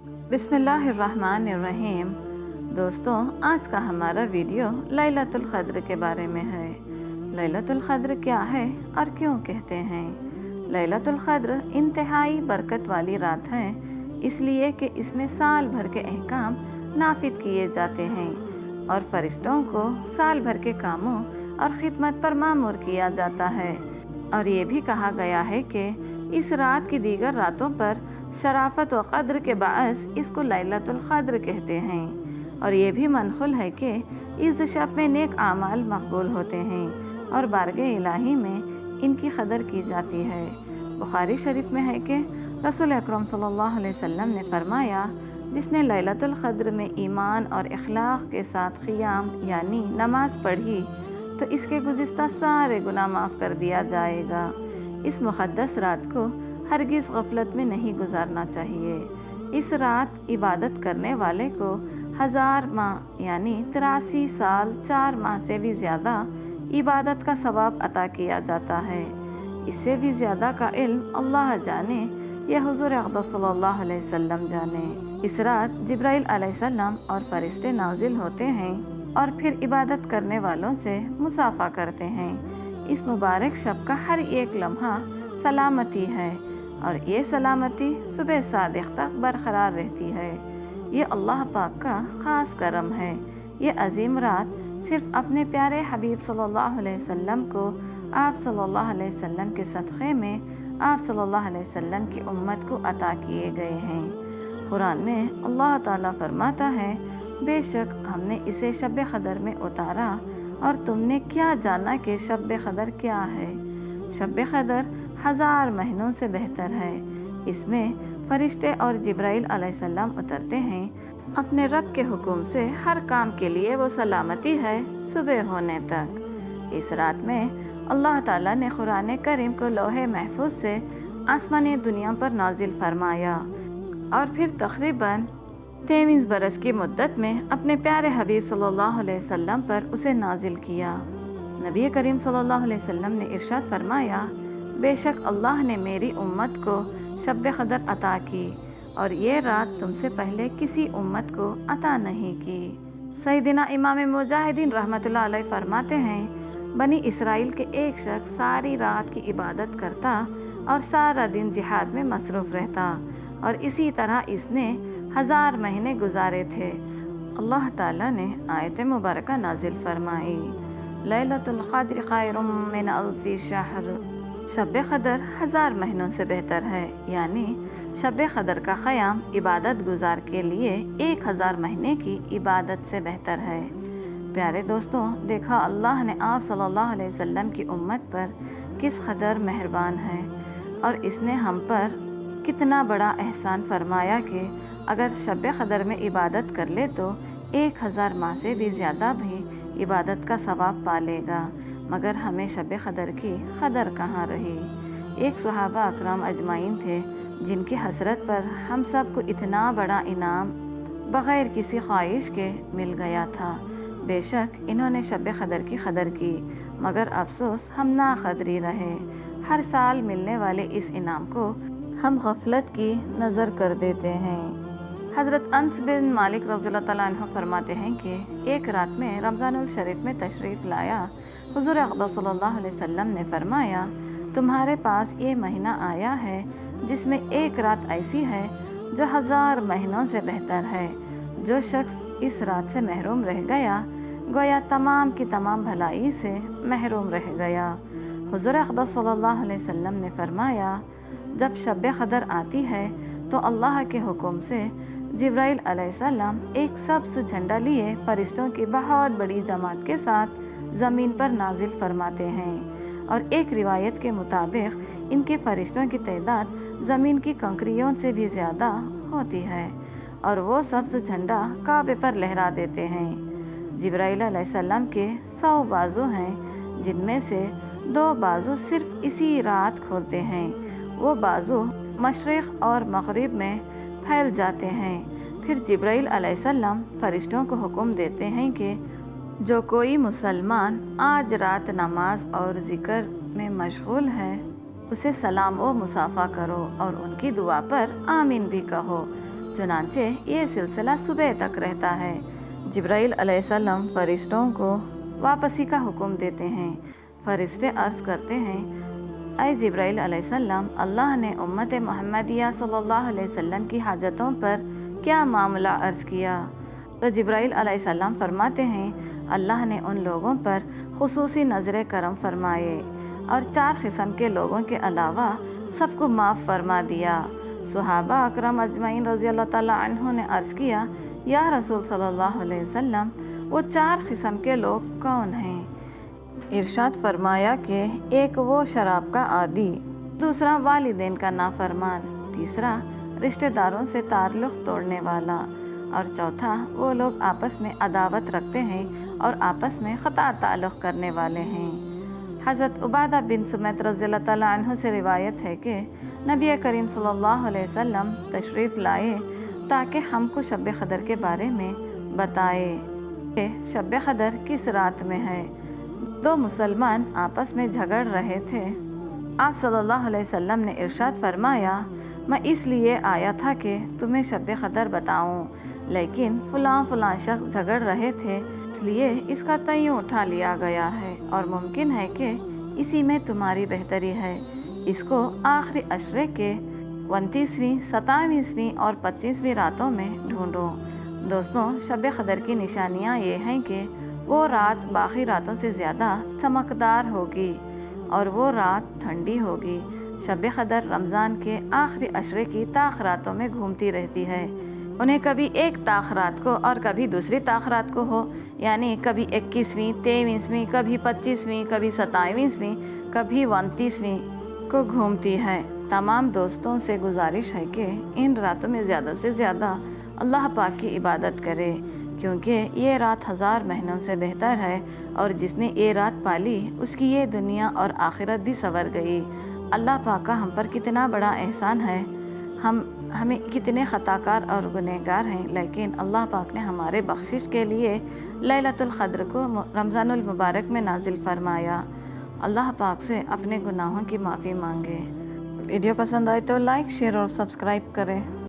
बिस्मिल्लाहिर्रहमानिर्रहीम। दोस्तों, आज का हमारा वीडियो लैलतुल क़द्र के बारे में है। लैलतुल क़द्र क्या है और क्यों कहते हैं? लैलतुल क़द्र इंतहाई बरकत वाली रात है, इसलिए कि इसमें साल भर के अहकाम नाफिज किए जाते हैं और फरिश्तों को साल भर के कामों और खिदमत पर मामूर किया जाता है। और ये भी कहा गया है कि इस रात की दीगर रातों पर शराफत व क़द्र के बाअस इसको लैलतुल क़द्र कहते हैं। और ये भी मनक़ूल है कि इस शब में नेक आमाल मकबूल होते हैं और बारगाह इलाही में इनकी क़द्र की जाती है। बुखारी शरीफ में है कि रसूल अकरम सल्लल्लाहु अलैहि वसल्लम ने फरमाया, जिसने लैलतुल क़द्र में ईमान और इखलास के साथ क़ियाम यानी नमाज पढ़ी तो इसके गुज़िश्ता सारे गुनाह माफ़ कर दिया जाएगा। इस मुक़द्दस रात को हरगिज़ गफलत में नहीं गुजारना चाहिए। इस रात इबादत करने वाले को 1000 माह यानी 83 साल 4 माह से भी ज़्यादा इबादत का सवाब अता किया जाता है। इससे भी ज़्यादा का इल्म अल्लाह जाने या हुज़ूर अक़दस सल्लल्लाहु अलैहि वसल्लम जाने। इस रात जिब्राइल अलैहिस्सलाम और फरिश्ते नाजिल होते हैं और फिर इबादत करने वालों से मुसाफ़ा करते हैं। इस मुबारक शब का हर एक लम्हा सलामती है और ये सलामती सुबह सादिक़ तक बरकरार रहती है। ये अल्लाह पाक का ख़ास करम है। ये अजीम रात सिर्फ़ अपने प्यारे हबीब सल्लल्लाहु अलैहि वसल्लम को आप सल्लल्लाहु अलैहि वसल्लम के सदक़े में आप सल्लल्लाहु अलैहि वसल्लम की उम्मत को अता किए गए हैं। कुरान में अल्लाह ताला फरमाता है, बेशक हमने इसे शब क़द्र में उतारा और तुमने क्या जाना कि शब क़द्र क्या है। शब क़द्र 1000 महीनों से बेहतर है। इसमें फरिश्ते और जिब्राइल अलैहिस्सलाम उतरते हैं। अपने रब के हुक्म से हर काम के लिए वो सलामती है सुबह होने तक। इस रात में अल्लाह ताला ने कुरान करीम को लौहे महफूज से आसमानी दुनिया पर नाजिल फरमाया और फिर तकरीबन 23 बरस की मुद्दत में अपने प्यारे हबीब सल्लल्लाहु अलैहि वसल्लम पर उसे नाजिल किया। नबी करीम सल्लल्लाहु अलैहि वसल्लम ने इरशाद फरमाया, बेशक अल्लाह ने मेरी उम्मत को शब क़द्र अता की और ये रात तुमसे पहले किसी उम्मत को अता नहीं की। सैयदना इमाम मुजाहिदीन रहमतुल्लाह अलैह फरमाते हैं, बनी इसराइल के एक शख्स सारी रात की इबादत करता और सारा दिन जिहाद में मसरूफ़ रहता और इसी तरह इसने 1000 महीने गुजारे थे। अल्लाह ताला ने आयत मुबारका नाजिल फरमाई, लैलतुल क़द्र खैरुम मिन अल्फ़ि शहर। शब क़द्र 1000 महीनों से बेहतर है, यानी शब क़द्र का क़याम इबादत गुजार के लिए 1000 महीने की इबादत से बेहतर है। प्यारे दोस्तों, देखा अल्लाह ने आप सल्लल्लाहु अलैहि वसल्लम की उम्मत पर किस कदर मेहरबान है और इसने हम पर कितना बड़ा एहसान फरमाया कि अगर शब क़द्र में इबादत कर ले तो 1000 माह से भी ज़्यादा भी इबादत का सवाब पालेगा। मगर हमें शब क़द्र की कदर कहाँ रही। एक सहाबा अकराम अजमाइन थे जिनकी हसरत पर हम सब को इतना बड़ा इनाम बग़ैर किसी ख्वाहिश के मिल गया था। बेशक इन्होंने शब क़द्र की कदर की, मगर अफसोस हम ना क़दरी रहे। हर साल मिलने वाले इस इनाम को हम गफलत की नज़र कर देते हैं। हज़रत अनस बिन मालिक रज़ियल्लाहु तआला अन्हु फरमाते हैं कि एक रात में रमज़ानुल शरीफ में तशरीफ़ लाया हुज़ूर अक़दस सल्लल्लाहु अलैहि वसल्लम ने फरमाया, तुम्हारे पास ये महीना आया है जिसमें एक रात ऐसी है जो 1000 महीनों से बेहतर है। जो शख्स इस रात से महरूम रह गया गोया तमाम की तमाम भलाई से महरूम रह गया। हुज़ूर अक़दस सल्लल्लाहु अलैहि वसल्लम ने फरमाया, जब शब क़द्र आती है तो अल्लाह के हुक्म से जिब्राइल अलैहिस्सलाम एक सब्ज़ झंडा लिए फरिश्तों की बहुत बड़ी जमात के साथ ज़मीन पर नाजिल फरमाते हैं और एक रिवायत के मुताबिक इनके फरिश्तों की तादाद ज़मीन की कंकरियों से भी ज़्यादा होती है और वो सब्ज़ झंडा काबे पर लहरा देते हैं। जिब्राइल अलैहिस्सलाम के 100 बाजू हैं, जिनमें से 2 बाजू सिर्फ इसी रात खोलते हैं। वो बाजू मशरिक़ और मग़रिब में फैल जाते हैं। फिर जिब्राइल अलैहिस्सलाम फरिश्तों को हुक्म देते हैं कि जो कोई मुसलमान आज रात नमाज और ज़िक्र में मशगूल है उसे सलाम व मुसाफ़ा करो और उनकी दुआ पर आमीन भी कहो। चुनांचे ये सिलसिला सुबह तक रहता है। जिब्राइल अलैहिस्सलाम फरिश्तों को वापसी का हुक्म देते हैं। फरिश्ते अर्ज़ करते हैं, ऐ जिब्राइल अलैहिस्सलाम, अल्लाह ने उम्मत मुहम्मदिया सल्लल्लाहु अलैहि वसल्लम की हाजतों पर क्या मामला अर्ज़ किया? तो जिब्राइल अलैहिस्सलाम फरमाते हैं, अल्लाह ने उन लोगों पर खुसूसी नज़र करम फरमाए और 4 किस्म के लोगों के अलावा सबको माफ़ फरमा दिया। सहाबा अकरम अजमईन रज़ियल्लाहु ताला अन्हु ने अर्ज़ किया, या रसूल सल्लल्लाहु अलैहि वसल्लम, वो 4 किस्म के लोग कौन हैं? इरशाद फरमाया कि एक वो शराब का आदी, दूसरा वालिदैन का नाफरमान, तीसरा रिश्तेदारों से ताल्लुक़ तोड़ने वाला और चौथा वो लोग आपस में अदावत रखते हैं और आपस में ख़ता ताल्लुक़ करने वाले हैं। हज़रत उबादा बिन सुमैत रज़ियल्लाहु ताला अन्हु से रिवायत है कि नबी करीम सल्लल्लाहु अलैहि वसल्लम तशरीफ़ लाए ताकि हमको शब क़दर के बारे में बताए कि शब क़दर किस रात में है। 2 मुसलमान आपस में झगड़ रहे थे। आप सल्लल्लाहु अलैहि वसल्लम ने इरशाद फरमाया, मैं इसलिए आया था कि तुम्हें शब क़दर बताऊं, लेकिन फ़लाँ शख्स झगड़ रहे थे, इसलिए इसका तय्युम उठा लिया गया है और मुमकिन है कि इसी में तुम्हारी बेहतरी है। इसको आखिरी अशरे के 29वीं, 27वीं और 25वीं रातों में ढूंढो। दोस्तों, शब क़दर की निशानियाँ ये हैं कि वो रात बाकी रातों से ज़्यादा चमकदार होगी और वो रात ठंडी होगी। शब क़दर रमज़ान के आखिरी अशरे की ताख़ रातों में घूमती रहती है। उन्हें कभी एक ताख़ रात को और कभी दूसरी ताख़ रात को हो, यानी कभी 21वीं, 23वीं, कभी 25वीं, कभी 27वीं, कभी 29वीं को घूमती है। तमाम दोस्तों से गुजारिश है कि इन रातों में ज़्यादा से ज़्यादा अल्लाह पाक की इबादत करें, क्योंकि ये रात 1000 महीनों से बेहतर है और जिसने ये रात पाली उसकी ये दुनिया और आखिरत भी संवर गई। अल्लाह पाक का हम पर कितना बड़ा एहसान है। हमें कितने ख़ताकार और गुनहगार हैं, लेकिन अल्लाह पाक ने हमारे बख्शिश के लिए लैलतुल क़द्र को रमज़ानुल मुबारक में नाजिल फरमाया। अल्लाह पाक से अपने गुनाहों की माफ़ी मांगे। वीडियो पसंद आए तो लाइक, शेयर और सब्सक्राइब करें।